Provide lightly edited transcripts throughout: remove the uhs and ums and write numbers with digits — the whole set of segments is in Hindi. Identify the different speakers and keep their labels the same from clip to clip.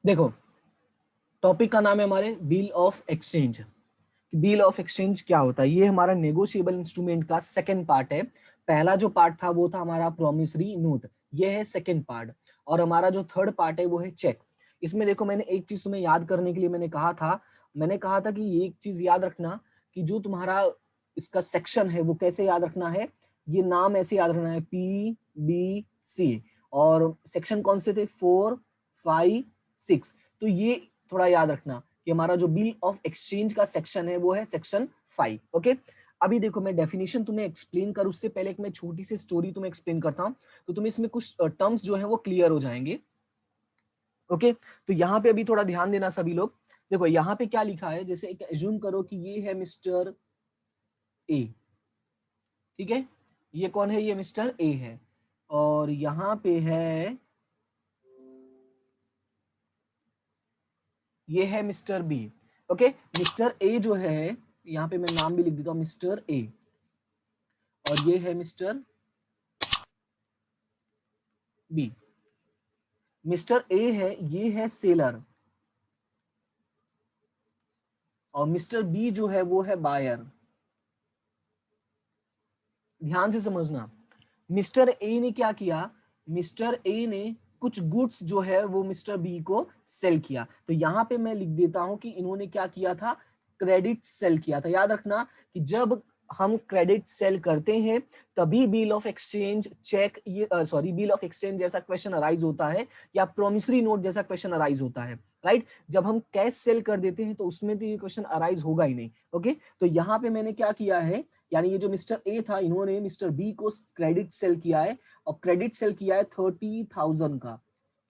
Speaker 1: देखो, टॉपिक का नाम है हमारे bill of exchange. Bill of exchange क्या होता है? ये हमारा नेगोशिएबल इंस्ट्रूमेंट का सेकंड पार्ट है। पहला जो पार्ट था वो था हमारा प्रोमिसरी नोट, ये है सेकंड पार्ट। और हमारा जो थर्ड पार्ट है वो है चेक। इसमें देखो, मैंने एक चीज तुम्हें याद करने के लिए मैंने कहा था कि ये एक चीज याद रखना कि जो तुम्हारा इसका सेक्शन है वो कैसे याद रखना है। ये नाम ऐसे याद रखना है, PBC। और सेक्शन कौन से थे? 4, 5, 6। तो ये थोड़ा याद रखना कि हमारा जो बिल ऑफ एक्सचेंज का सेक्शन है वो है सेक्शन 5। ओके, अभी देखो, मैं डेफिनेशन तुम्हें एक्सप्लेन कर उससे पहले एक मैं छोटी सी स्टोरी तुम्हें एक्सप्लेन करता हूँ, तो तुम्हें इसमें कुछ टर्म्स जो है वो क्लियर हो जाएंगे। ओके, तो यहाँ पे अभी थोड़ा ध्यान देना सभी लोग। देखो यहाँ पे क्या लिखा है, जैसे एक एज्यूम करो कि ये है मिस्टर ए। ठीक है, ये कौन है? ये मिस्टर ए है। और यहाँ पे है, ये है mister B. Okay, mister A जो है, यहाँ पे मैं नाम भी लिख देता हूँ, मिस्टर ए। और ये है मिस्टर बी। मिस्टर ए है, ये है सेलर। और मिस्टर बी जो है वो है बायर। ध्यान से समझना, मिस्टर ए ने क्या किया? मिस्टर ए ने कुछ गुड्स जो है वो मिस्टर बी को सेल किया। तो यहाँ पे मैं लिख देता हूं कि इन्होंने क्या किया था? क्रेडिट सेल किया था। याद रखना कि जब हम क्रेडिट सेल करते हैं तभी बिल ऑफ एक्सचेंज चेक, ये सॉरी, बिल ऑफ एक्सचेंज जैसा क्वेश्चन अराइज होता है, या प्रोमिसरी नोट जैसा क्वेश्चन अराइज होता है। राइट, जब हम कैश सेल कर देते हैं तो उसमें तो ये क्वेश्चन अराइज होगा ही नहीं। ओके, तो यहाँ पे मैंने क्या किया है, यानी ये जो मिस्टर ए था, इन्होंने मिस्टर बी को क्रेडिट सेल किया है। और क्रेडिट सेल किया है 30,000 का।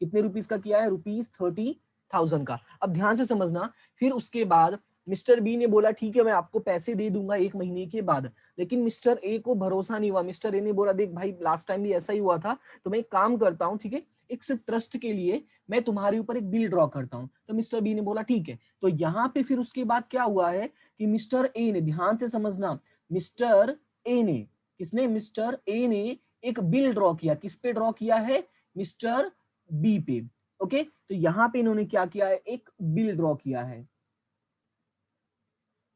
Speaker 1: कितने रुपीस का किया है? ₹30,000 का। अब ध्यान से समझना, फिर उसके बाद मिस्टर बी ने बोला ठीक है मैं आपको पैसे दे दूंगा 1 महीने के बाद। लेकिन मिस्टर ए को भरोसा नहीं हुआ। मिस्टर ए ने बोला देख भाई, लास्ट टाइम भी ऐसा ही हुआ था, तो मैं एक काम करता हूँ, ठीक है, एक सिर्फ ट्रस्ट के लिए मैं तुम्हारे ऊपर एक बिल ड्रॉ करता हूँ। तो मिस्टर बी ने बोला ठीक है। तो यहाँ पे फिर उसके बाद क्या हुआ है कि मिस्टर ए ने, ध्यान से समझना, मिस्टर ए ने, किसने? मिस्टर ए ने एक बिल ड्रॉ किया। किस पे ड्रॉ किया है? मिस्टर बी पे। ओके, तो यहां पे इन्होंने क्या किया है? एक बिल ड्रॉ किया है।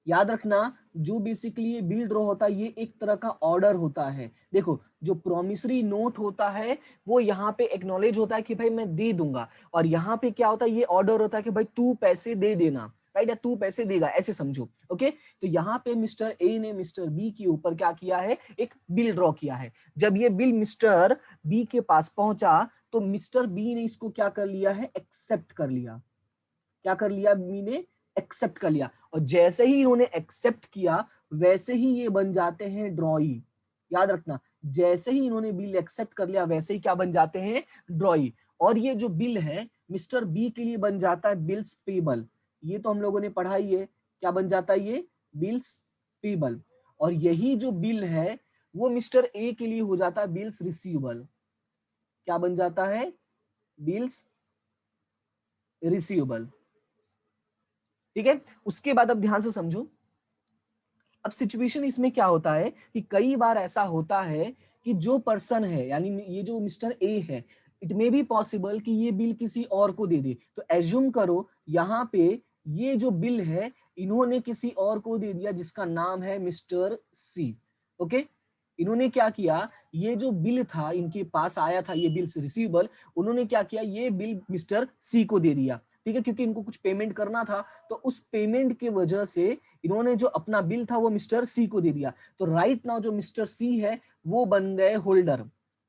Speaker 1: याद रखना, जो बेसिकली ये बिल ड्रॉ होता है ये एक तरह का ऑर्डर होता है। देखो, जो प्रोमिसरी नोट होता है वो यहाँ पे एक्नॉलेज होता है कि भाई मैं दे दूंगा, और यहाँ पे क्या होता है? ये ऑर्डर होता है कि भाई तू पैसे दे देना। राइट, या तू पैसे देगा, ऐसे समझो। ओके, तो यहाँ पे मिस्टर ए ने मिस्टर बी के ऊपर क्या किया है? एक बिल ड्रॉ किया है। जब ये बिल मिस्टर बी के पास पहुंचा तो मिस्टर बी ने इसको क्या कर लिया है? एक्सेप्ट कर लिया। क्या कर लिया? बी ने एक्सेप्ट कर लिया। और जैसे ही इन्होंने एक्सेप्ट किया वैसे ही ये बन जाते हैं ड्रॉई। याद रखना, जैसे ही इन्होंने बिल एक्सेप्ट कर लिया वैसे ही क्या बन जाते हैं? ड्रॉई। और ये जो बिल है मिस्टर बी के लिए बन जाता है बिल्स पेबल। ये तो हम लोगों ने पढ़ा ही है। क्या बन जाता है? ये बिल्स पेबल। और यही जो बिल है वो मिस्टर ए के लिए हो जाता है बिल्स रिसीवेबल। क्या बन जाता है? Bills receivable. ठीक है, उसके बाद अब ध्यान से समझो। अब सिचुएशन इसमें क्या होता है कि कई बार ऐसा होता है कि जो पर्सन है, यानी ये जो मिस्टर ए है, इट मे बी पॉसिबल कि ये बिल किसी और को दे दे। तो एज्यूम करो यहाँ पे ये जो बिल है इन्होंने किसी और को दे दिया जिसका नाम है मिस्टर सी। ओके, इन्होंने क्या किया? ये जो बिल था इनके पास आया था, ये बिल रिसीवेबल, उन्होंने क्या किया? ये बिल मिस्टर सी को दे दिया। ठीक है, क्योंकि इनको कुछ पेमेंट करना था, तो उस पेमेंट की वजह से इन्होंने जो अपना बिल था वो मिस्टर सी को दे दिया। तो राइट नाउ जो मिस्टर सी है वो बन गए holder.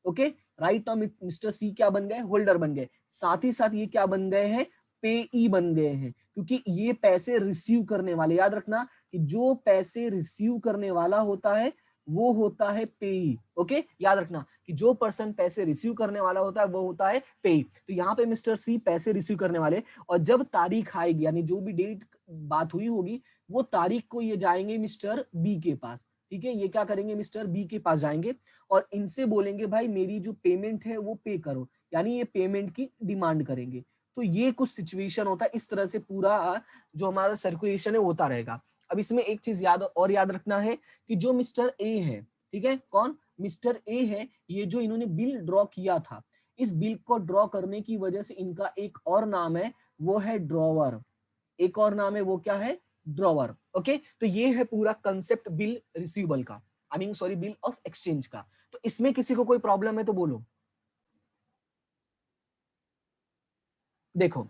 Speaker 1: Okay, right now mister C क्या बन गए? होल्डर बन गए। साथ ही साथ ये क्या बन गए हैं? पेई बन गए हैं, क्योंकि ये पैसे रिसीव करने वाले। याद रखना कि जो पैसे रिसीव करने वाला होता है वो होता है पेई। ओके, याद रखना कि जो पर्सन पैसे रिसीव करने वाला होता है वो होता है पेई। तो यहाँ पे मिस्टर सी पैसे रिसीव करने वाले, और जब तारीख आएगी, यानी जो भी डेट बात हुई होगी, वो तारीख को ये जाएंगे मिस्टर बी के पास। ठीक है, ये क्या करेंगे? मिस्टर बी के पास जाएंगे और इनसे बोलेंगे भाई मेरी जो पेमेंट है वो पे करो, यानी ये पेमेंट की डिमांड करेंगे। तो ये कुछ सिचुएशन होता है, इस तरह से पूरा जो हमारा सर्कुलेशन है होता रहेगा। अब इसमें एक चीज याद रखना है कि जो मिस्टर ए है, ठीक है, कौन? मिस्टर ए है, ये जो इन्होंने बिल ड्रॉ किया था, इस बिल को ड्रॉ करने की वजह से इनका एक और नाम है वो है ड्रॉवर, एक और नाम है वो क्या है, ड्रॉवर। ओके, तो ये है पूरा कंसेप्ट बिल रिसीवेबल का, I mean sorry bill of exchange का। तो इसमें किसी को कोई प्रॉब्लम है तो बोलो। देखो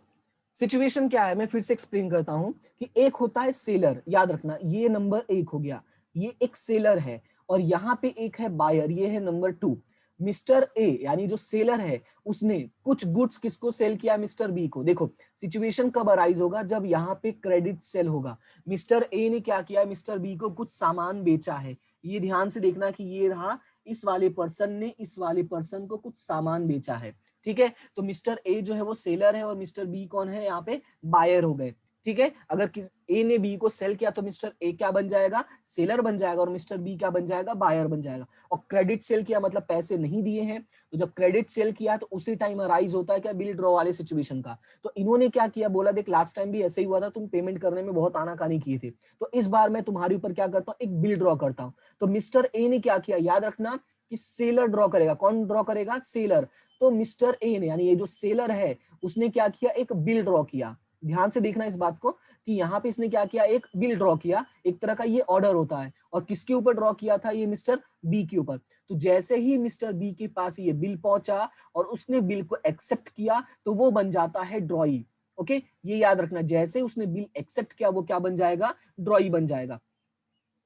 Speaker 1: सिचुएशन क्या है, मैं फिर से एक्सप्लेन करता हूं कि एक होता है सेलर, याद रखना ये नंबर एक हो गया, ये एक सेलर है, और यहाँ पे एक है बायर, ये है नंबर टू। मिस्टर ए यानी जो सेलर है उसने कुछ गुड्स किसको सेल किया, मिस्टर बी को। देखो सिचुएशन कब अराइज होगा, जब यहाँ पे क्रेडिट सेल होगा। मिस्टर ए ने क्या किया, मिस्टर बी को कुछ सामान बेचा है, ये ध्यान से देखना कि ये रहा, इस वाले पर्सन ने इस वाले पर्सन को कुछ सामान बेचा है, ठीक है। तो मिस्टर ए जो है वो सेलर है और मिस्टर बी कौन है, यहाँ पे बायर हो गए, ठीक है। अगर किस ए ने बी को सेल किया तो मिस्टर ए क्या बन जाएगा, सेलर बन जाएगा, और मिस्टर बी क्या बन जाएगा, बायर बन जाएगा। और क्रेडिट सेल किया मतलब पैसे नहीं दिए हैं, तो जब क्रेडिट सेल किया तो उसी टाइम अराइज होता है क्या, बिल ड्रॉ वाले सिचुएशन का। तो इन्होंने क्या किया, बोला देख लास्ट टाइम भी ऐसे ही हुआ था, तुम पेमेंट करने में बहुत आनाकानी किए थे, तो इस बार मैं तुम्हारे ऊपर क्या करता हूँ, एक बिल ड्रॉ करता हूँ। तो मिस्टर ए ने क्या किया, याद रखना कि सेलर ड्रॉ करेगा, कौन ड्रॉ करेगा, सेलर। तो मिस्टर ए ने यानी ये जो सेलर है उसने क्या किया, एक बिल ड्रॉ किया। ध्यान से देखना इस बात को कि यहाँ पे इसने क्या किया, एक बिल ड्रॉ किया, एक तरह का ये ऑर्डर होता है, और किसके ऊपर ड्रॉ किया था, ये मिस्टर बी के ऊपर। तो जैसे ही मिस्टर बी के पास ये बिल पहुंचा और उसने बिल को एक्सेप्ट किया तो वो बन जाता है ड्रॉई। ओके, ये याद रखना, जैसे उसने बिल एक्सेप्ट किया वो क्या बन जाएगा, ड्रॉई बन जाएगा।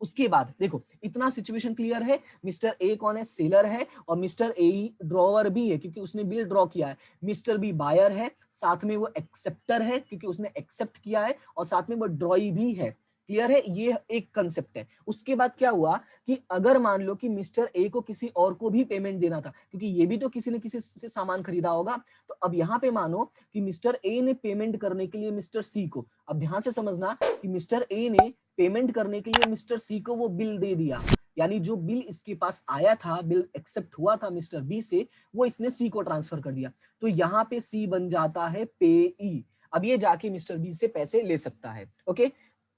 Speaker 1: उसके बाद देखो इतना सिचुएशन क्लियर है, मिस्टर ए कौन है, सेलर है, और मिस्टर ए ड्रॉवर भी है क्योंकि उसने बिल ड्रॉ किया है। मिस्टर बी बायर है, साथ में वो एक्सेप्टर है क्योंकि उसने एक्सेप्ट किया है, और साथ में वो ड्रॉई भी है। क्लियर है, ये एक कंसेप्ट है। उसके बाद क्या हुआ कि अगर मान लो कि मिस्टर ए को किसी और को भी पेमेंट देना था, क्योंकि ये भी तो किसी ने किसी से सामान खरीदा होगा, तो अब यहाँ पे मानो कि मिस्टर ए ने पेमेंट करने के लिए मिस्टर सी को, अब ध्यान से समझना कि मिस्टर ए ने पेमेंट करने के लिए मिस्टर सी को वो बिल दे दिया, यानी जो बिल इसके पास आया था, बिल एक्सेप्ट हुआ था मिस्टर बी से, वो इसने सी को ट्रांसफर कर दिया। तो यहाँ पे सी बन जाता है पेई। अब ये जाके मिस्टर बी से पैसे ले सकता है। ओके,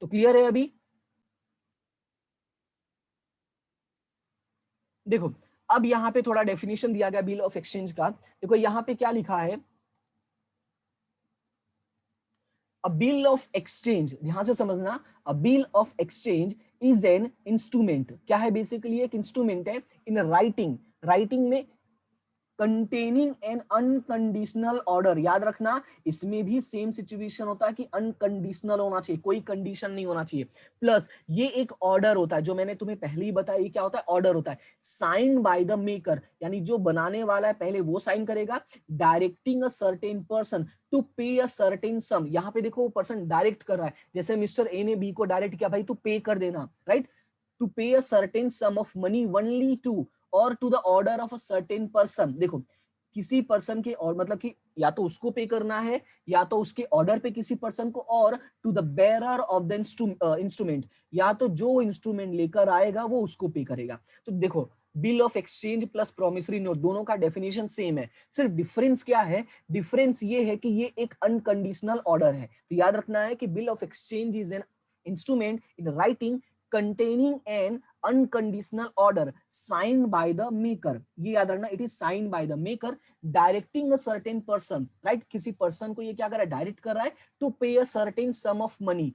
Speaker 1: तो क्लियर है अभी। देखो अब यहाँ पे थोड़ा डेफिनेशन दिया गया बिल ऑफ एक्सचेंज का। देखो यहाँ पे क्या लिखा है, अ बिल ऑफ एक्सचेंज, ध्यान से समझना, अ bill of exchange is an instrument, क्या है, बेसिकली एक इंस्ट्रूमेंट है इन राइटिंग, राइटिंग में, कंटेनिंग एन अनकंडीशनल ऑर्डर। याद रखना इसमें भी सेम सिचुएशन होता है कि अनकंडीशनल होना चाहिए, कोई कंडीशन नहीं होना चाहिए, प्लस ये एक ऑर्डर होता है, जो मैंने तुम्हें पहले ही बताया, ये क्या होता है, ऑर्डर होता है, साइन बाय द मेकर, यानी जो बनाने वाला है पहले वो साइन करेगा, directing a certain person to pay a certain सम। यहाँ पे देखो वो पर्सन डायरेक्ट कर रहा है, जैसे मिस्टर ए ने बी को डायरेक्ट किया, भाई तू पे कर देना, right, to pay a certain sum of money only to or to the order of a certain person. देखो किसी पर्सन के, और मतलब कि या तो उसको पे करना है या तो उसके ऑर्डर पे किसी पर्सन को, और to the bearer of the instrument, या तो जो इंस्ट्रूमेंट लेकर आएगा वो उसको पे करेगा। तो देखो bill of exchange plus promissory note दोनों का डेफिनेशन सेम है, सिर्फ डिफरेंस क्या है, डिफरेंस ये है कि ये एक अनकंडीशनल ऑर्डर है। तो याद रखना है कि bill of exchange is an instrument in writing containing an unconditional order signed by the maker। ये याद रखना, it is signed by the maker directing a certain person, right, किसी पर्सन को ये क्या कर रहा है, डायरेक्ट कर रहा है, to pay a certain sum of money,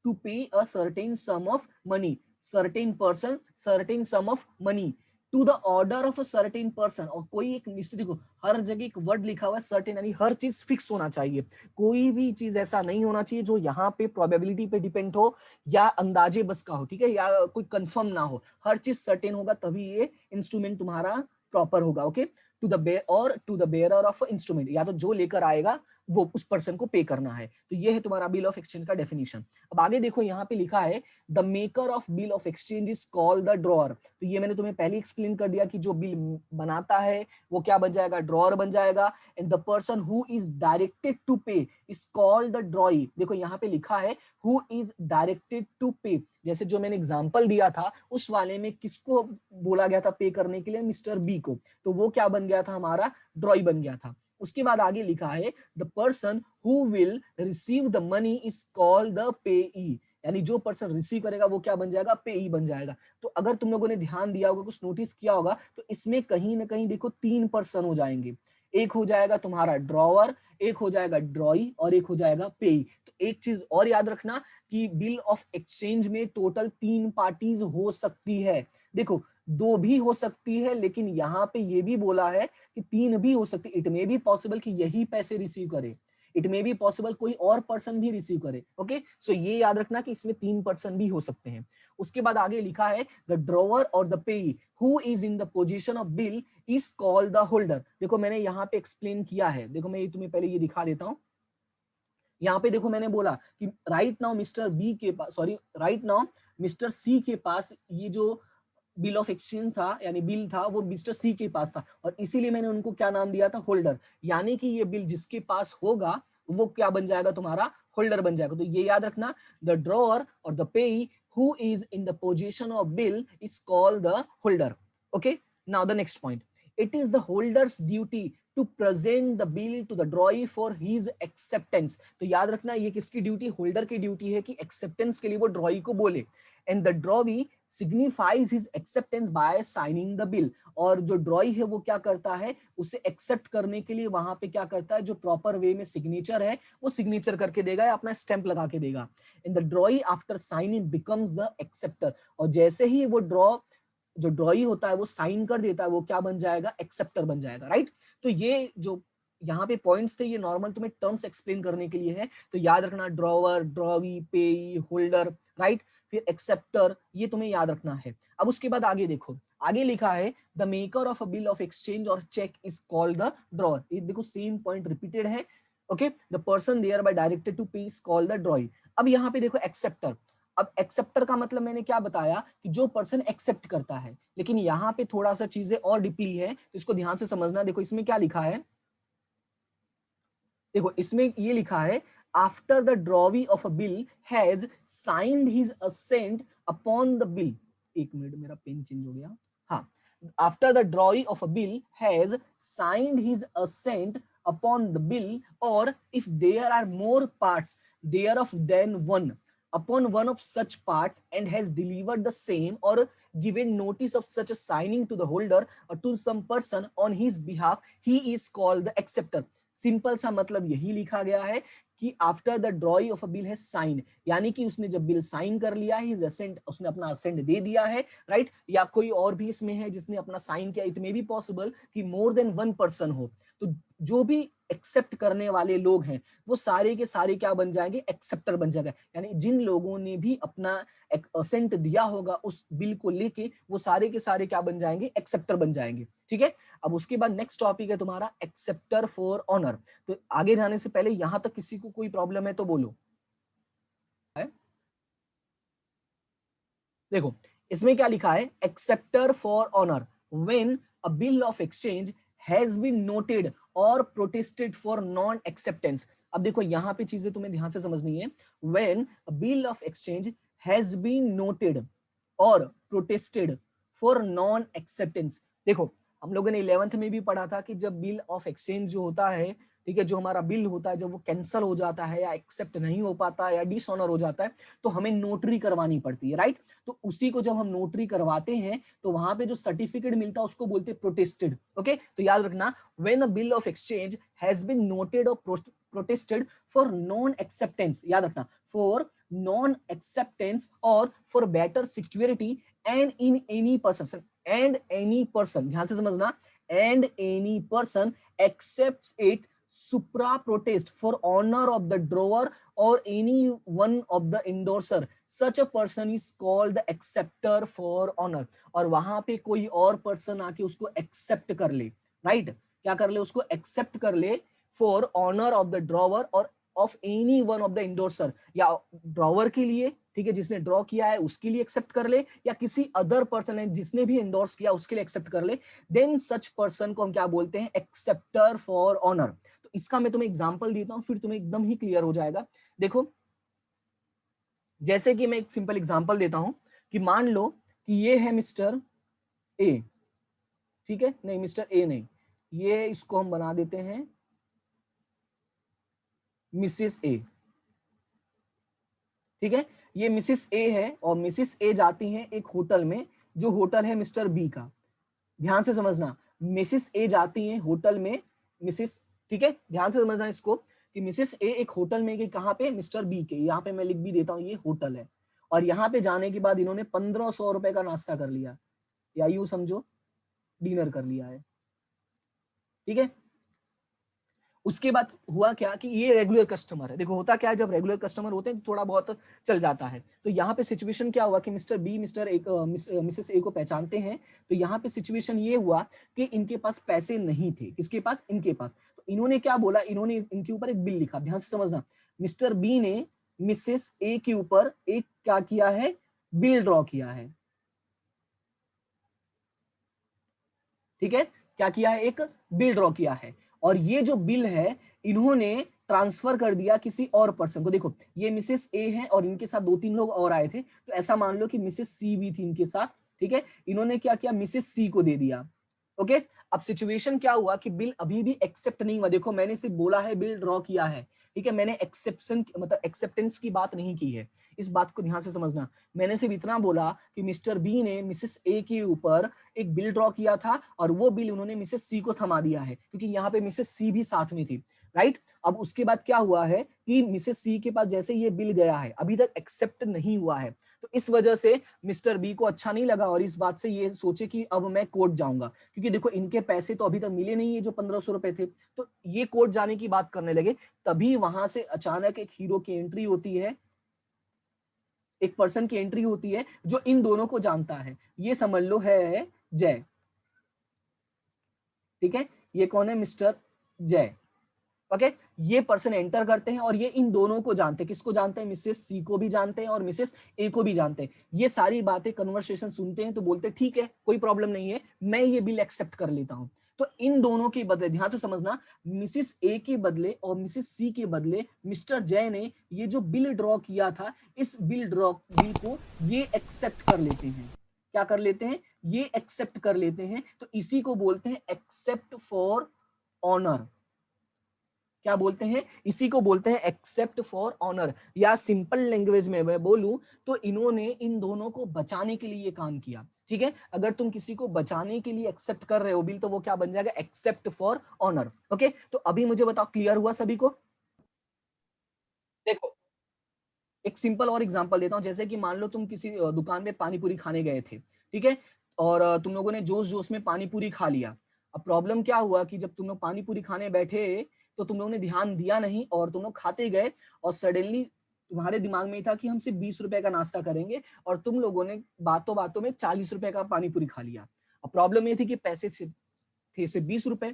Speaker 1: to pay a certain sum of money, certain person certain sum of money to the order of a certain person। और कोई एक मिस्त्री को, हर जगह एक वर्ड लिखा हुआ है certain, यानी हर चीज फिक्स होना चाहिए, कोई भी चीज ऐसा नहीं होना चाहिए जो यहाँ पे प्रोबेबिलिटी पे डिपेंड हो या अंदाजे बस का हो, ठीक है, या कोई कंफर्म ना हो, हर चीज सर्टेन होगा तभी ये इंस्ट्रूमेंट तुम्हारा प्रॉपर होगा। ओके, टू द बे और to the bearer of instrument, या तो जो लेकर आएगा वो उस पर्सन को पे करना है। तो ये है तुम्हारा बिल ऑफ एक्सचेंज का डेफिनेशन। अब आगे देखो यहाँ पे लिखा है the maker of bill of exchange is called the drawer. तो ये मैंने तुम्हें पहले एक्सप्लेन कर दिया कि जो बिल बनाता है वो क्या बन जाएगा, ड्रॉअर बन जाएगा। And the person who is directed to pay is called the drawee. देखो यहाँ पे लिखा है हु इज डायरेक्टेड टू पे, जैसे जो मैंने एग्जांपल दिया था उस वाले में किसको बोला गया था पे करने के लिए, मिस्टर बी को, तो वो क्या बन गया था, हमारा ड्रॉई बन गया था। उसके बाद आगे लिखा है the person who will receive the money is called the पेई, यानी जो पर्सन रिसीव करेगा वो क्या बन जाएगा, पेई बन जाएगा। तो अगर तुम लोगों ने ध्यान दिया होगा, कुछ नोटिस किया होगा, तो इसमें कहीं ना कहीं देखो तीन पर्सन हो जाएंगे, एक हो जाएगा तुम्हारा ड्रॉवर, एक हो जाएगा ड्रॉई और एक हो जाएगा पेई। तो एक चीज और याद रखना कि बिल ऑफ एक्सचेंज में टोटल 3 पार्टीज हो सकती है। देखो 2 भी हो सकती है, लेकिन यहाँ पे ये भी बोला है कि 3 भी हो सकती है। इट मे बी पॉसिबल कि यही पैसे रिसीव करे, इट मे बी पॉसिबल कोई और पर्सन भी रिसीव करे। ओके, सो ये याद रखना कि इसमें 3 पर्सन भी हो सकते हैं। उसके बाद आगे लिखा है द ड्रॉवर और द पेई who is in the position of bill is called the holder. देखो मैंने यहाँ पे एक्सप्लेन किया है, देखो मैं तुम्हें पहले ये दिखा देता हूँ। यहाँ पे देखो मैंने बोला कि राइट नाउ मिस्टर बी के पास, सॉरी राइट नाउ मिस्टर सी के पास ये जो बिल ऑफ एक्सचेंज था यानी बिल था वो मिस्टर सी के पास था, और इसीलिए मैंने उनको क्या नाम दिया था, होल्डर। यानी कि ये बिल जिसके पास होगा वो क्या बन जाएगा, तुम्हारा होल्डर बन जाएगा। तो ये याद रखना, द ड्रॉअर और द पेई who is in the position of bill is called the holder. Okay, now the next point, it is the holder's duty to present the bill to the drawee for his acceptance। तो याद रखना ये किसकी ड्यूटी, होल्डर की ड्यूटी है कि एक्सेप्टेंस के लिए वो ड्रॉई को बोले। And the drawee signifies his acceptance bye signing the bill. और जो ड्रॉई है वो क्या करता है, उसे एक्सेप्ट करने के लिए वहां पे क्या करता है, जो प्रॉपर वे में सिग्नेचर है वो सिग्नेचर करके देगा या अपना स्टैंप लगा के देगा। And the ड्रॉई after signing becomes the acceptor. और जैसे ही वो जो ड्रॉई होता है वो साइन कर देता है, वो क्या बन जाएगा, एक्सेप्टर बन जाएगा। राइट, तो ये जो यहाँ पे पॉइंट्स थे ये नॉर्मल तुम्हें टर्म्स एक्सप्लेन करने के लिए है। तो याद रखना ड्रॉवर, ड्रॉवी, पेई, होल्डर, राइट, फिर एक्सेप्टर, ये तुम्हें याद रखना है। अब उसके बाद आगे देखो, आगे लिखा है the maker of a bill of exchange और cheque is called the drawer. ये देखो सेम पॉइंट रिपीटेड है। Okay, the person thereby directed to pay is called the drawee. अब यहाँ पे देखो एक्सेप्टर। अब एक्सेप्टर का मतलब मैंने क्या बताया कि जो पर्सन एक्सेप्ट करता है, लेकिन यहाँ पे थोड़ा सा चीजें और डीपली है, तो इसको ध्यान से समझना। देखो इसमें क्या लिखा है, देखो इसमें ये लिखा है after the drawee of a bill has signed his assent upon the bill. एक मिनट मेरा पेन चेंज हो गया, हाँ, after the drawee of a bill has signed his assent upon the bill, or if there are more parts thereof than one, upon one of such parts, and has delivered the same or given notice of such a signing to the holder or to some person on his behalf, he is called the acceptor। Simple सा मतलब यही लिखा गया है कि after the ड्रॉई of a bill है साइन, यानी कि उसने जब बिल साइन कर लिया है, हिज असेंट, उसने अपना असेंट दे दिया है, राइट, या कोई और भी इसमें है जिसने अपना साइन किया। इट मे बी पॉसिबल कि मोर देन वन पर्सन हो, तो जो भी एक्सेप्ट करने वाले लोग हैं वो सारे के सारे क्या बन जाएंगे, एक्सेप्टर बन जाएगा। यानी जिन लोगों ने भी अपना असेंट दिया होगा उस बिल को लेके, वो सारे के सारे क्या बन जाएंगे, एक्सेप्टर बन जाएंगे। ठीक है, अब उसके बाद नेक्स्ट टॉपिक है तुम्हारा एक्सेप्टर फॉर ऑनर। तो आगे जाने से पहले यहां तक किसी को कोई प्रॉब्लम है तो बोलो। देखो इसमें क्या लिखा है, acceptor for honour when a bill of exchange has been noted और प्रोटेस्टेड फॉर नॉन एक्सेप्टेंस। अब देखो यहाँ पे चीजें तुम्हें ध्यान से समझनी है। When a bill of exchange has been noted और प्रोटेस्टेड फॉर नॉन एक्सेप्टेंस। देखो हम लोगों ने 11th में भी पढ़ा था कि जब बिल ऑफ एक्सचेंज जो होता है, ठीक है, जो हमारा बिल होता है जब वो कैंसिल हो जाता है या एक्सेप्ट नहीं हो पाता या डिसऑनर हो जाता है, तो हमें नोटरी करवानी पड़ती है। राइट, तो उसी को जब हम नोटरी करवाते हैं तो वहां पे जो सर्टिफिकेट मिलता है उसको बोलते हैं प्रोटेस्टेड। ओके, तो याद रखना, when a bill of exchange has been noted और प्रोटेस्टेड फॉर नॉन एक्सेप्टेंस, याद रखना, फॉर नॉन एक्सेप्टेंस और for better security and in any person, and any person, ध्यान से समझना, and any person accepts it supra protest for honor of the drawer or any one of the endorser, such a person is called the acceptor for honor। और वहां पे कोई और पर्सन आके उसको एक्सेप्ट कर ले, राइट, क्या कर ले, उसको एक्सेप्ट कर ले for honour of the drawer और of any one of the endorser, या ड्रॉवर के लिए, ठीक है, जिसने ड्रॉ किया है उसके लिए एक्सेप्ट कर ले, या किसी अदर पर्सन है जिसने भी एंडोर्स किया उसके लिए एक्सेप्ट कर ले, देन सच पर्सन को हम क्या बोलते हैं, एक्सेप्टर फॉर ऑनर। इसका मैं तुम्हें एग्जांपल देता हूं फिर तुम्हें एकदम ही क्लियर हो जाएगा। देखो जैसे कि मैं एक सिंपल एग्जांपल देता हूं कि मान लो कि ये है मिस्टर ए, ठीक है, नहीं मिस्टर ए नहीं, ये इसको हम बना देते हैं मिसेस ए। ठीक है, ये मिसेस ए है और मिसेस ए जाती हैं एक होटल में, जो होटल है मिस्टर बी का। ध्यान से समझना, मिसेस ए जाती हैं होटल में मिसेस, ठीक है, ध्यान से समझना इसको कि मिसेस ए एक होटल में गई, कहाँ पे, मिस्टर बी के, यहाँ पे मैं लिख भी देता हूँ ये होटल है, और यहाँ पे जाने के बाद इन्होंने 1500 रुपए का नाश्ता कर लिया, या यूं समझो डिनर कर लिया है, ठीक है। उसके बाद हुआ क्या कि ये रेगुलर कस्टमर है, देखो होता क्या है जब रेगुलर कस्टमर होते हैं तो थोड़ा बहुत चल जाता है। तो यहाँ पे सिचुएशन क्या हुआ कि मिस्टर बी मिस्टर एक मिसेस ए को पहचानते हैं, तो यहाँ पे सिचुएशन ये हुआ कि इनके पास पैसे नहीं थे, किसके पास, इनके पास। तो इन्होंने क्या बोला, इन्होंने इनके ऊपर एक बिल लिखा, ध्यान से समझना, मिस्टर बी ने मिसेस ए के ऊपर एक क्या किया है, बिल ड्रॉ किया है, ठीक है, क्या किया है, एक बिल ड्रॉ किया है, और ये जो बिल है इन्होंने ट्रांसफर कर दिया किसी और पर्सन को। देखो ये मिसेस ए है और इनके साथ 2-3 लोग और आए थे, तो ऐसा मान लो कि मिसेस सी भी थी इनके साथ, ठीक है, इन्होंने क्या किया, मिसेस सी को दे दिया, ओके। अब सिचुएशन क्या हुआ कि बिल अभी भी एक्सेप्ट नहीं हुआ, देखो मैंने सिर्फ बोला है बिल ड्रॉ किया है, ठीक है, मैंने एक्सेप्शन मतलब एक्सेप्टेंस की बात नहीं की है, इस बात को ध्यान से समझना। मैंने सिर्फ इतना बोला कि मिस्टर बी ने मिसेस ए के ऊपर एक बिल ड्रॉ किया था और वो बिल उन्होंने मिसेस सी को थमा दिया है, क्योंकि यहाँ पे मिसेस सी भी साथ में थी, राइट। अब उसके बाद क्या हुआ है कि मिसेस सी के पास जैसे ये बिल गया है, अभी तक एक्सेप्ट नहीं हुआ है, तो इस वजह से मिस्टर बी को अच्छा नहीं लगा और इस बात से ये सोचे कि अब मैं कोर्ट जाऊंगा, क्योंकि देखो इनके पैसे तो अभी तक मिले नहीं है जो 1500 रुपए थे, तो ये कोर्ट जाने की बात करने लगे। तभी वहां से अचानक एक हीरो की एंट्री होती है, एक पर्सन की एंट्री होती है जो इन दोनों को जानता है, ये समझ लो है जय, ठीक है, ये कौन है, मिस्टर जय, ओके। ये पर्सन एंटर करते हैं और ये इन दोनों को जानते हैं, किसको जानते हैं, मिसेस सी को भी जानते हैं और मिसेस ए को भी जानते हैं। ये सारी बातें कन्वर्सेशन सुनते हैं तो बोलते हैं ठीक है कोई प्रॉब्लम नहीं है, मैं ये बिल एक्सेप्ट कर लेता हूं। तो इन दोनों के बदले, ध्यान से समझना, मिसेस ए के बदले और मिसेस सी के बदले मिस्टर जय ने ये जो बिल ड्रॉ किया था, इस बिल को ये एक्सेप्ट कर लेते हैं, क्या कर लेते हैं, ये एक्सेप्ट कर लेते हैं। तो इसी को बोलते हैं एक्सेप्ट फॉर ऑनर, क्या बोलते हैं, इसी को बोलते हैं एक्सेप्ट फॉर ऑनर, या सिंपल लैंग्वेज में मैं बोलूं तो इन्होंने इन दोनों को बचाने के लिए काम किया, ठीक है। अगर तुम किसी को बचाने के लिए एक्सेप्ट कर रहे हो बिल, तो वो क्या बन जाएगा, एक्सेप्ट फॉर ऑनर, ओके। तो अभी मुझे बताओ क्लियर हुआ सभी को। देखो एक सिंपल और एग्जांपल देता हूं, जैसे कि मान लो तुम किसी दुकान में पानी पूरी खाने गए थे, ठीक है, और तुम लोगों ने जोश जोश में पानी पूरी खा लिया। अब प्रॉब्लम क्या हुआ कि जब तुम लोग पानी पूरी खाने बैठे तो तुम लोगों ने ध्यान दिया नहीं और तुम लोग खाते गए, और सडनली तुम्हारे दिमाग में था कि हम सिर्फ 20 रुपए का नाश्ता करेंगे, और तुम लोगों ने बातों बातों में 40 रुपए का पानी पूरी खा लिया। अब प्रॉब्लम ये थी कि पैसे थे सिर्फ 20 रुपए।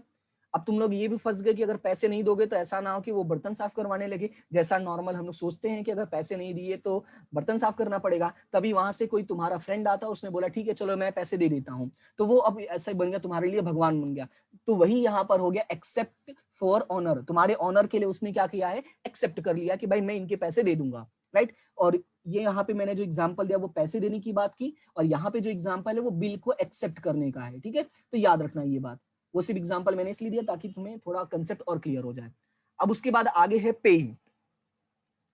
Speaker 1: अब तुम लोग ये भी फंस गए कि अगर पैसे नहीं दोगे तो ऐसा ना हो कि वो बर्तन साफ करवाने लगे, जैसा नॉर्मल हम लोग सोचते हैं कि अगर पैसे नहीं दिए तो बर्तन साफ करना पड़ेगा। तभी वहां से कोई तुम्हारा फ्रेंड आता, उसने बोला ठीक है चलो मैं पैसे दे देता हूँ, तो वो अब ऐसा ही बन गया, तुम्हारे लिए भगवान बन गया। तो वही यहाँ पर हो गया एक्सेप्ट फॉर ऑनर, तुम्हारे ऑनर के लिए उसने क्या किया है, एक्सेप्ट कर लिया कि भाई मैं इनके पैसे दे दूंगा, राइट। और ये यहाँ पे मैंने जो एग्जाम्पल दिया वो पैसे देने की बात की, और यहाँ पे जो एग्जाम्पल है वो बिल को एक्सेप्ट करने का है, ठीक है। तो याद रखना ये बात, वो सिर्फ एग्जांपल मैंने इसलिए दिया ताकि तुम्हें थोड़ा कंसेप्ट और क्लियर हो जाए। अब उसके बाद आगे है पेइंग।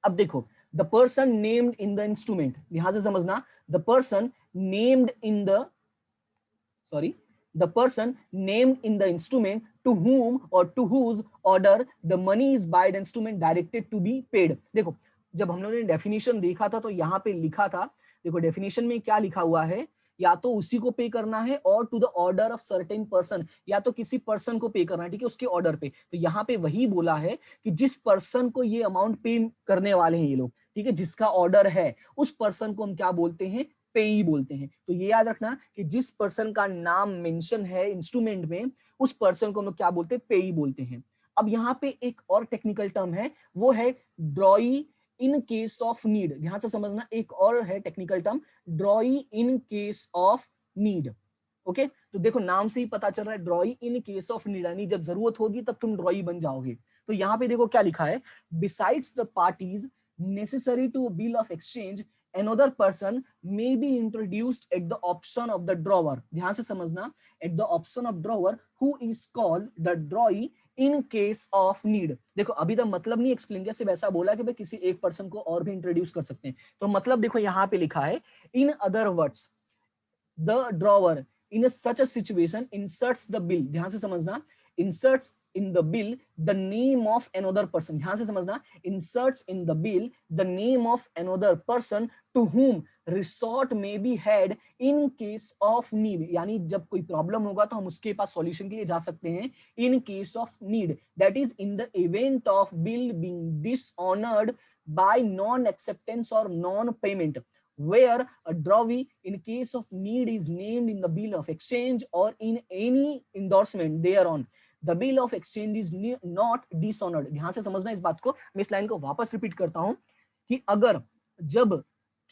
Speaker 1: अब देखो the person named in the instrument, ध्यान से समझना, the person named in the sorry the person named in the instrument to whom or to whose order the money is by the instrument directed to be paid। देखो जब हम लोगों ने डेफिनेशन देखा था तो यहाँ पे लिखा था, देखो डेफिनेशन में क्या लिखा हुआ है, या तो उसी को पे करना है और to the order of certain person, या तो किसी पर्सन को पे करना है, ठीक है, उसके ऑर्डर पे। तो यहाँ पे वही बोला है कि जिस पर्सन को ये अमाउंट पे करने वाले हैं ये लोग, ठीक है, जिसका ऑर्डर है उस पर्सन को हम क्या बोलते हैं, पेई बोलते हैं। तो ये याद रखना कि जिस पर्सन का नाम मेंशन है इंस्ट्रूमेंट में, उस पर्सन को हम लोग क्या बोलते हैं, पेई बोलते हैं। अब यहाँ पे एक और टेक्निकल टर्म है, वो है ड्रॉई इन केस ऑफ नीड, ध्यान से समझना, एक और है technical term, ड्रॉई in case of need, okay. तो देखो नाम से ही पता चल रहा है ड्रॉई इन केस ऑफ नीड, यानी जब जरूरत होगी तब तुम ड्रॉई बन जाओगे। तो यहाँ पे देखो क्या लिखा है, besides the parties necessary to bill of exchange another person may be introduced at the option of the drawer, ध्यान से समझना, at the option of drawer who is called the drawee in case of need। देखो अभी तक मतलब नहीं एक्सप्लेन किया, सिर्फ ऐसा बोला कि भाई किसी एक पर्सन को और भी इंट्रोड्यूस कर सकते हैं। तो मतलब देखो यहाँ पे लिखा है, in other words the drawer in such a situation inserts the bill, ध्यान से समझना, inserts in the bill the name of another person, ध्यान से समझना, inserts in the bill the name of another person to whom resort may be had in case of need, यानी जब कोई प्रॉब्लम होगा तो हम उसके पास सॉल्यूशन के लिए जा सकते हैं in case of need, that is in the event of bill being dishonored by non acceptance or non payment, where a drawee in case of need is named in the bill of exchange or in any endorsement thereon. The bill of exchange is not dishonored. ध्यान से समझना इस बात को, मैं इस लाइन को वापस रिपीट करता हूं कि अगर जब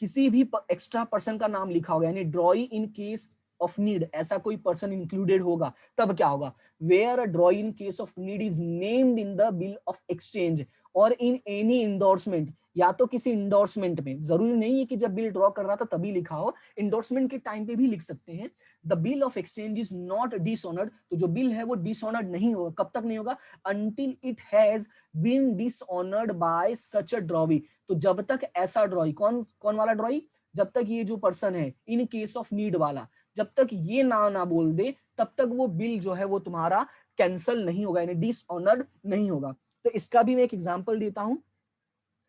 Speaker 1: किसी भी एक्स्ट्रा पर्सन का नाम लिखा होगा, यानी drawee in case of need, ऐसा कोई पर्सन इंक्लूडेड होगा, तब क्या होगा, where a drawee in case of need is named in the bill of exchange और इन एनी इंडोर्समेंट, या तो किसी इंडोर्समेंट में, जरूरी नहीं है कि जब बिल ड्रॉ कर रहा था तभी लिखा हो, इंडोर्समेंट के टाइम पे भी लिख सकते हैं, the bill of exchange is not dishonoured, तो जो बिल है वो डिसऑनर्ड नहीं होगा, कब तक नहीं होगा, until it has been dishonoured by such a drawee, तो जब तक ऐसा ड्रॉई, कौन कौन वाला ड्रॉई, जब तक ये जो पर्सन है इन केस ऑफ नीड वाला, जब तक ये ना बोल दे तब तक वो बिल जो है वो तुम्हारा कैंसल नहीं होगा, यानी डिसऑनर्ड नहीं होगा। तो इसका भी मैं एक एग्जांपल देता हूं,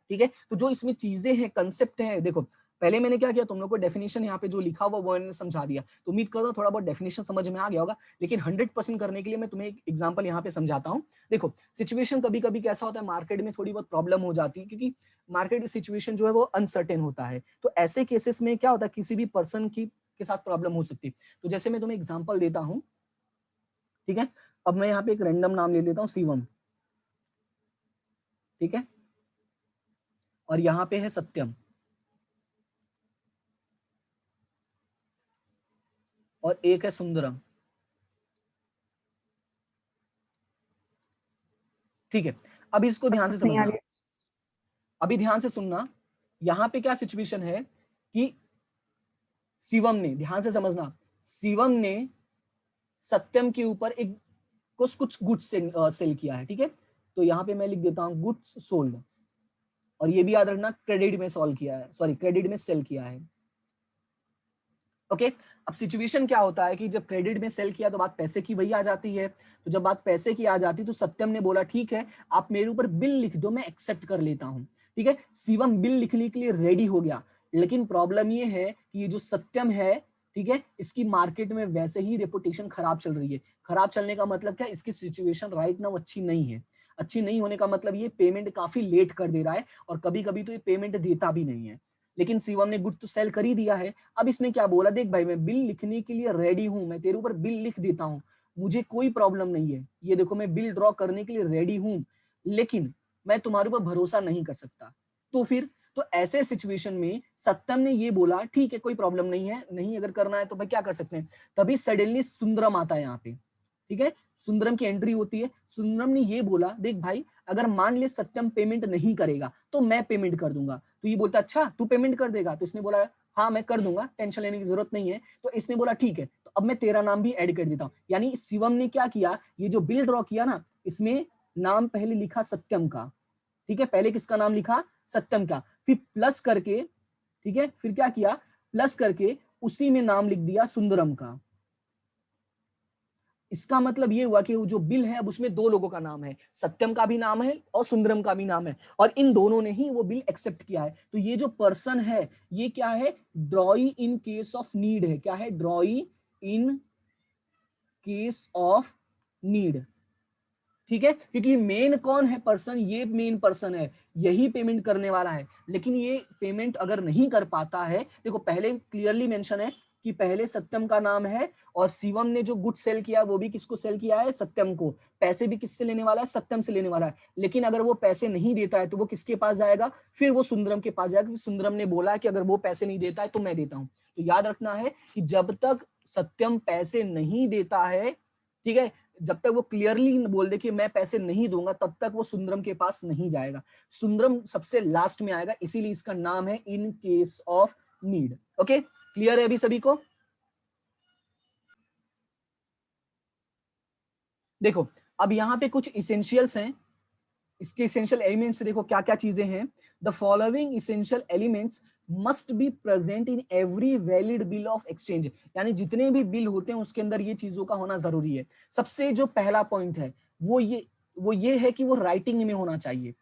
Speaker 1: ठीक है। तो जो इसमें चीजें हैं, कंसेप्ट है, देखो पहले मैंने क्या किया, तुम लोग को डेफिनेशन यहाँ पे जो लिखा हुआ वो मैंने समझा दिया, तो उम्मीद करता हूँ थोड़ा बहुत डेफिनेशन समझ में आ गया होगा, लेकिन 100% करने के लिए मैं तुम्हें एक एग्जांपल यहाँ पे समझाता हूँ। देखो सिचुएशन कभी कभी कैसा होता है, मार्केट में थोड़ी बहुत प्रॉब्लम हो जाती है, क्योंकि मार्केट सिचुएशन जो है वो अनसर्टेन होता है, तो ऐसे केसेस में क्या होता है, किसी भी पर्सन की के साथ प्रॉब्लम हो सकती है। तो जैसे मैं तुम्हें एग्जाम्पल देता हूँ, ठीक है, अब मैं यहाँ पे एक रैंडम नाम ले लेता हूँ शिवम, ठीक है, और यहाँ पे है सत्यम, और एक है सुंदरम, ठीक है। अब इसको ध्यान से समझना, अभी ध्यान से सुनना, यहां पे क्या सिचुएशन है कि शिवम ने, ध्यान से समझना, शिवम ने सत्यम के ऊपर एक कुछ गुड्स सेल किया है, ठीक है, तो यहाँ पे मैं लिख देता हूं गुड्स सोल्ड, और ये भी याद रखना क्रेडिट में सॉल्व किया है, सॉरी क्रेडिट में सेल किया है, ओके। अब सिचुएशन क्या होता है कि जब क्रेडिट में सेल किया तो बात पैसे की वही आ जाती है, तो जब बात पैसे की आ जाती तो सत्यम ने बोला ठीक है आप मेरे ऊपर बिल लिख दो, मैं एक्सेप्ट कर लेता हूं, ठीक है। शिवम बिल लिखने के लिए रेडी हो गया, लेकिन प्रॉब्लम ये है कि ये जो सत्यम है, ठीक है, इसकी मार्केट में वैसे ही रेपुटेशन खराब चल रही है, खराब चलने का मतलब क्या, इसकी सिचुएशन राइट नाउ अच्छी नहीं है, अच्छी नहीं होने का मतलब ये पेमेंट काफी लेट कर दे रहा है, और कभी कभी तो ये पेमेंट देता भी नहीं है, लेकिन शिवम ने गुड तो सेल कर ही दिया है। अब इसने क्या बोला, देख भाई मैं बिल लिखने के लिए रेडी हूं, मैं तेरे ऊपर बिल लिख देता हूं, मुझे कोई प्रॉब्लम नहीं है, ये देखो मैं बिल ड्रॉ करने के लिए रेडी हूं, लेकिन मैं तुम्हारे ऊपर भरोसा नहीं कर सकता। तो फिर तो ऐसे सिचुएशन में सत्यम ने ये बोला ठीक है कोई प्रॉब्लम नहीं है, नहीं अगर करना है तो भाई क्या कर सकते हैं, तभी सडनली सुंदरम आता है यहाँ पे, ठीक है, सुंदरम की एंट्री होती है। सुंदरम ने ये बोला देख भाई अगर मान ले सत्यम पेमेंट नहीं करेगा तो मैं पेमेंट कर दूंगा, तो ये बोलता अच्छा तू पेमेंट कर देगा, तो इसने बोला हाँ मैं कर दूंगा, टेंशन लेने की जरूरत नहीं है, तो इसने बोला ठीक है तो अब मैं तेरा नाम भी ऐड कर देता हूँ। यानी शिवम ने क्या किया, ये जो बिल ड्रॉ किया ना, इसमें नाम पहले लिखा सत्यम का, ठीक है, पहले किसका नाम लिखा, सत्यम का, फिर प्लस करके, ठीक है, फिर क्या किया, प्लस करके उसी में नाम लिख दिया सुंदरम का। इसका मतलब ये हुआ कि वो जो बिल है अब उसमें दो लोगों का नाम है, सत्यम का भी नाम है और सुंदरम का भी नाम है, और इन दोनों ने ही वो बिल एक्सेप्ट किया है। तो ये जो पर्सन है ये क्या है, ड्रॉई इन केस ऑफ नीड है, क्या है, ड्रॉई इन केस ऑफ नीड, ठीक है, क्योंकि मेन कौन है पर्सन, ये मेन पर्सन है, यही पेमेंट करने वाला है, लेकिन ये पेमेंट अगर नहीं कर पाता है, देखो पहले क्लियरली मेंशन है कि पहले सत्यम का नाम है, और शिवम ने जो गुड सेल किया वो भी किसको सेल किया है, सत्यम को, पैसे भी किससे लेने वाला है, सत्यम से लेने वाला है, लेकिन अगर वो पैसे नहीं देता है तो वो किसके पास जाएगा, फिर वो सुंदरम के पास जाएगा, क्योंकि सुंदरम ने बोला कि अगर वो पैसे नहीं देता है तो मैं देता हूं। तो याद रखना है कि जब तक सत्यम पैसे नहीं देता है, ठीक है, जब तक वो क्लियरली बोल दे कि मैं पैसे नहीं दूंगा तब तक वो सुंदरम के पास नहीं जाएगा, सुंदरम सबसे लास्ट में आएगा, इसीलिए इसका नाम है इन case of need. Okay clear है अभी सभी को। देखो अब यहाँ पे कुछ इसेंशियल्स हैं, इसके इसेंशियल एलिमेंट्स देखो क्या क्या चीजें हैं, the following essential elements must be present in every valid bill of exchange, यानी जितने भी बिल होते हैं उसके अंदर ये चीजों का होना जरूरी है। सबसे जो पहला पॉइंट है वो ये है कि वो राइटिंग में होना चाहिए,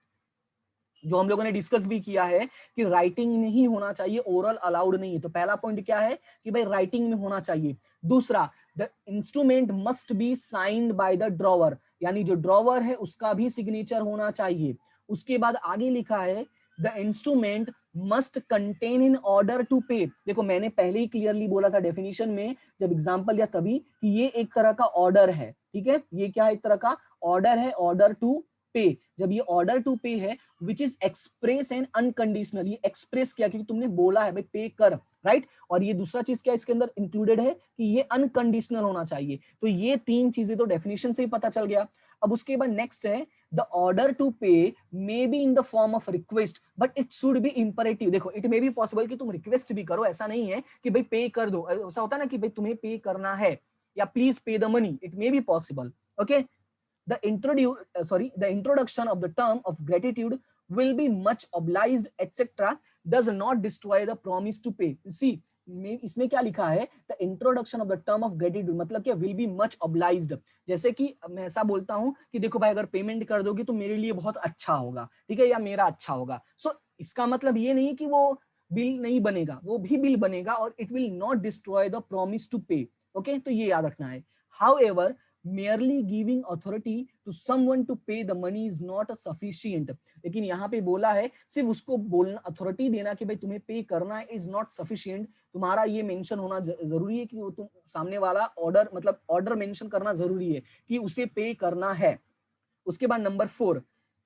Speaker 1: जो हम लोगों ने डिस्कस भी किया है कि राइटिंग में ही होना चाहिए, ओरल अलाउड नहीं है। तो पहला पॉइंट क्या है कि भाई राइटिंग में होना चाहिए। दूसरा, the instrument must be signed by the drawer, यानी जो ड्रॉवर है उसका भी सिग्नेचर होना चाहिए। उसके बाद आगे लिखा है the instrument must contain in order to pay. देखो मैंने पहले ही क्लियरली बोला था डेफिनेशन में जब एग्जांपल दिया तभी कि ये एक तरह का ऑर्डर है, ठीक है, ये क्या है, एक तरह का ऑर्डर है, ऑर्डर टू पे। जब ये ऑर्डर टू पे है which is express and unconditional, ये एक्सप्रेस किया क्योंकि तुमने बोला है भाई पे कर, राइट। और ये दूसरा चीज क्या इसके अंदर इंक्लूडेड है कि ये अनकंडीशनल होना चाहिए। तो ये तीन चीजें तो डेफिनेशन से ही पता चल गया। अब उसके बाद नेक्स्ट है द ऑर्डर टू पे may be in the form of request but it should be imperative. देखो इट मे बी पॉसिबल कि तुम रिक्वेस्ट भी करो, ऐसा नहीं है कि भाई पे कर दो, ऐसा होता है ना कि भाई तुम्हें पे करना है या please pay the money, it may be possible. Okay, the introduction of the term of gratitude will be much obliged etc does not destroy the promise to pay। see इसमें क्या लिखा है, the introduction of the term of gratitude मतलब क्या, विल बी मच ऑब्लाइज्ड। जैसे कि मैं ऐसा बोलता हूं कि देखो भाई अगर पेमेंट कर दोगे तो मेरे लिए बहुत अच्छा होगा, ठीक है, या मेरा अच्छा होगा। सो इसका मतलब ये नहीं कि वो बिल नहीं बनेगा, वो भी बिल बनेगा और it will not destroy the promise to pay. Okay, तो ये याद रखना है। However merely giving authority to someone to pay the money is not a sufficient। लेकिन यहाँ पे बोला है सिर्फ उसको बोलना, अथॉरिटी देना कि भाई तुम्हें पे करना है इज नॉट सफिशिएंट। तुम्हारा ये मेंशन होना जरूरी है कि वो तुम सामने वाला ऑर्डर मतलब ऑर्डर मेंशन करना जरूरी है कि उसे पे करना है। उसके बाद number 4,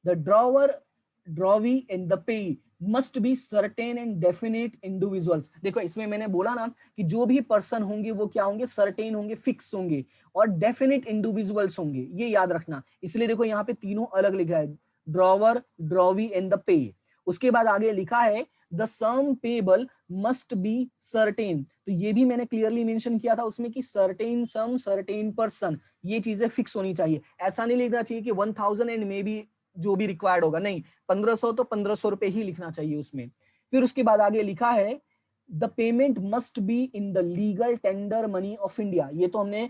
Speaker 1: the drawer drawee and the pay must be certain and definite individuals. देखो इसमें मैंने बोला ना कि जो भी पर्सन होंगे वो क्या होंगे, सर्टेन होंगे, फिक्स होंगे और डेफिनेट इंडिविजुअल्स होंगे, ये याद रखना। इसलिए देखो यहाँ पे तीनों अलग लिखा है, drawer, drawee and the pay. उसके बाद आगे लिखा है the sum payable must be certain. तो ये भी मैंने क्लियरली मेंशन किया था उसमें कि सर्टेन सम, सर्टेन पर्सन, ये चीजें फिक्स होनी चाहिए। ऐसा नहीं लिखना चाहिए कि 1000 एंड मे बी जो भी रिक्वायर्ड होगा, नहीं, 1500 तो 1500 रुपए ही लिखना चाहिए उसमें। फिर उसके बाद आगे लिखा है the payment must be in the legal tender money of India. ये तो हमने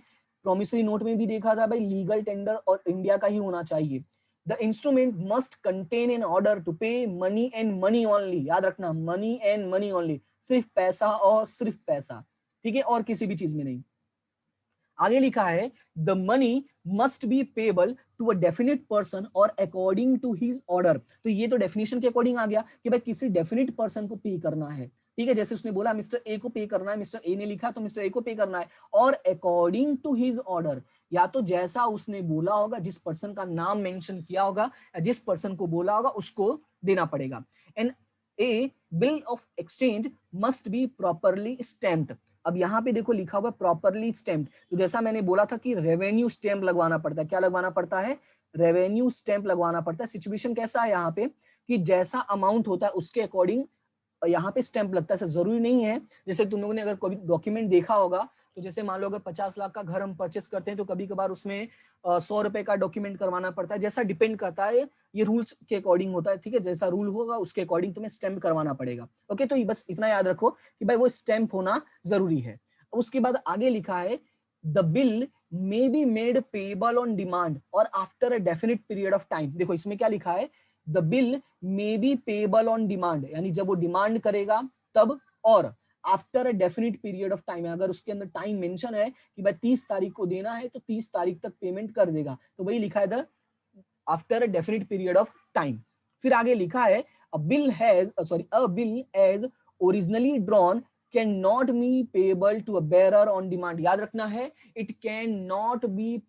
Speaker 1: प्रोमिसरी नोट में भी देखा था भाई, लीगल टेंडर और इंडिया का ही होना चाहिए। The instrument must contain an order to pay money and money only, याद रखना, मनी एंड मनी ओनली, सिर्फ पैसा और सिर्फ पैसा, ठीक है, और किसी भी चीज में नहीं। आगे लिखा है the money must be payable to a definite person और अकॉर्डिंग टू हिज ऑर्डर। तो ये तो डेफिनेशन के अकॉर्डिंग आ गया कि भाई किसी डेफिनेट पर्सन को पे करना है, ठीक है, जैसे उसने बोला मिस्टर ए को पे करना है, मिस्टर ए ने लिखा तो मिस्टर ए को पे करना है, और अकॉर्डिंग टू हिज ऑर्डर, या तो जैसा उसने बोला होगा, जिस पर्सन का नाम मेंशन किया होगा या जिस पर्सन को बोला होगा उसको देना पड़ेगा। And A bill of exchange must be properly stamped. अब यहाँ पे देखो लिखा हुआ प्रॉपरली स्टैम्प्ड, तो जैसा मैंने बोला था कि रेवेन्यू स्टैम्प लगवाना पड़ता है, क्या लगवाना पड़ता है, रेवेन्यू स्टैम्प लगवाना पड़ता है। सिचुएशन कैसा है यहाँ पे कि जैसा अमाउंट होता है उसके अकॉर्डिंग यहाँ पे स्टैंप लगता है, ऐसा जरूरी नहीं है। जैसे तुम लोगों ने अगर कोई डॉक्यूमेंट देखा होगा तो जैसे मान लो अगर 50 लाख का घर हम परचेस करते हैं तो कभी कभार उसमें 100 रुपए का डॉक्यूमेंट करवाना पड़ता है, जैसा डिपेंड करता है, ये रूल्स के अकॉर्डिंग होता है, ठीक है, जैसा रूल होगा उसके अकॉर्डिंग तुम्हें स्टैंप करवाना पड़ेगा। ओके, तो बस इतना याद रखो कि भाई वो स्टैंप होना जरूरी है। उसके बाद आगे लिखा है the bill may be made payable on demand और after a definite period of time. देखो इसमें क्या लिखा है, the bill may be payable on demand, यानी जब वो डिमांड करेगा तब, और after a definite period of time, अगर उसके अंदर टाइम मेंशन है कि भाई 30 तारीख को देना है तो 30 तारीख तक पेमेंट कर देगा, तो वही लिखा है the after a definite period of time. फिर आगे लिखा है a bill as originally drawn can not be payable to a bearer on demand. याद रखना है, it can not be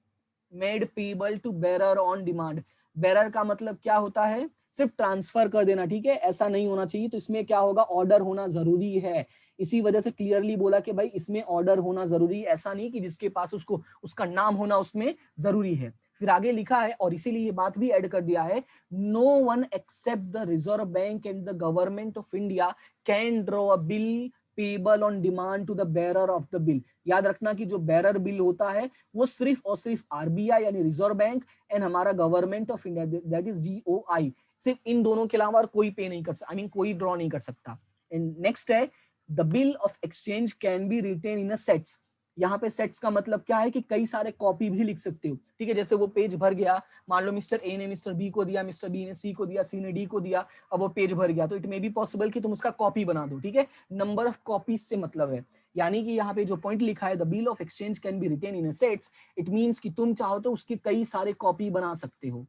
Speaker 1: made payable to bearer on demand. Bearer का मतलब क्या होता है, सिर्फ ट्रांसफर कर देना, ठीक है, ऐसा नहीं होना चाहिए। तो इसमें क्या होगा, ऑर्डर होना जरूरी है। इसी वजह से क्लियरली बोला कि भाई इसमें ऑर्डर होना जरूरी है, ऐसा नहीं कि जिसके पास उसको उसका नाम होना उसमें जरूरी है। फिर आगे लिखा है, और इसीलिए ये बात भी ऐड कर दिया है, no one except the reserve bank and the government of India can draw a bill payable on demand to the bearer of the bill. याद रखना कि जो बेरर बिल होता है वो सिर्फ और सिर्फ आरबीआई यानी रिजर्व बैंक एंड हमारा government of India that is GOI, सिर्फ इन दोनों के अलावा कोई पे नहीं कर सकता, आई मीन कोई ड्रॉ नहीं कर सकता। एंड नेक्स्ट है the bill of exchange can be written in a sets. यहाँ पे सेट्स का मतलब क्या है कि कई सारे कॉपी भी लिख सकते हो, ठीक है। जैसे वो पेज भर गया, मान लो मिस्टर ए ने मिस्टर बी को दिया, मिस्टर बी ने सी को दिया, सी ने डी को दिया, अब वो पेज भर गया, तो इट मे बी पॉसिबल कि तुम उसका कॉपी बना दो, ठीक है। नंबर ऑफ कॉपीज से मतलब है, यानी कि यहाँ पे जो पॉइंट लिखा है the bill of exchange can be written in sets, it means कि तुम चाहो तो उसके कई सारे कॉपी बना सकते हो,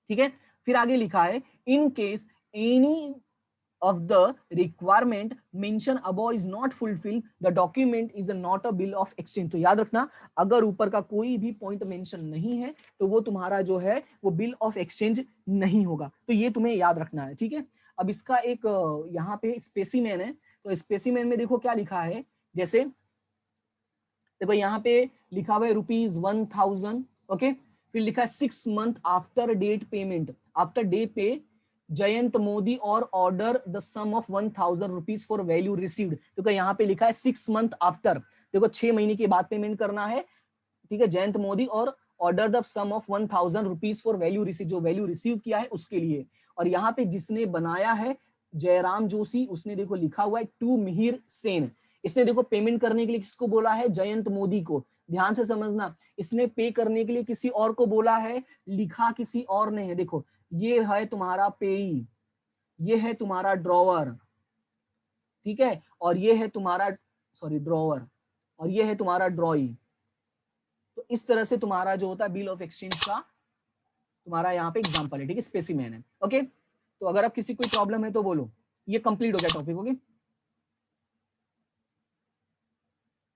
Speaker 1: ठीक है। फिर आगे लिखा है in case any of the requirement mentioned above is not fulfilled, the document is not a bill of exchange। तो याद रखना, अगर ऊपर का कोई भी पॉइंट मेंशन नहीं है तो वो तुम्हारा जो है वो बिल ऑफ एक्सचेंज नहीं होगा, तो ये तुम्हें याद रखना है, ठीक है। अब इसका एक यहाँ पे स्पेसिमेन है, तो स्पेसिमेन में देखो क्या लिखा है, जैसे देखो यहाँ पे लिखा हुआ है ₹1000, ओके। फिर लिखा है 6 month after date payment, after day pay Jayant Modi or order the sum of 1000 rupees for value received. तो यहाँ पे लिखा है 6 month आफ्टर, देखो 6 महीने के बाद पेमेंट करना है, ठीक है, Jayant Modi, or order the sum of 1000 rupees for value receive, जो वैल्यू रिसीव किया है उसके लिए। और यहाँ पे जिसने बनाया है जयराम जोशी, उसने देखो लिखा हुआ है टू मिहिर सेन, इसने देखो पेमेंट करने के लिए किसको बोला है, जयंत मोदी को। ध्यान से समझना, इसने पे करने के लिए किसी और को बोला है, लिखा किसी और ने है। देखो ये है तुम्हारा पेई, ये है तुम्हारा ड्रॉवर, ठीक है, और ये है तुम्हारा सॉरी ड्रॉवर, और ये है तुम्हारा ड्रॉई। तो इस तरह से तुम्हारा जो होता है बिल ऑफ एक्सचेंज का तुम्हारा यहाँ पे एग्जांपल है, ठीक है, स्पेसिमेन है, ओके। तो अगर अब किसी कोई प्रॉब्लम है तो बोलो, ये कंप्लीट हो गया टॉपिक, ओके।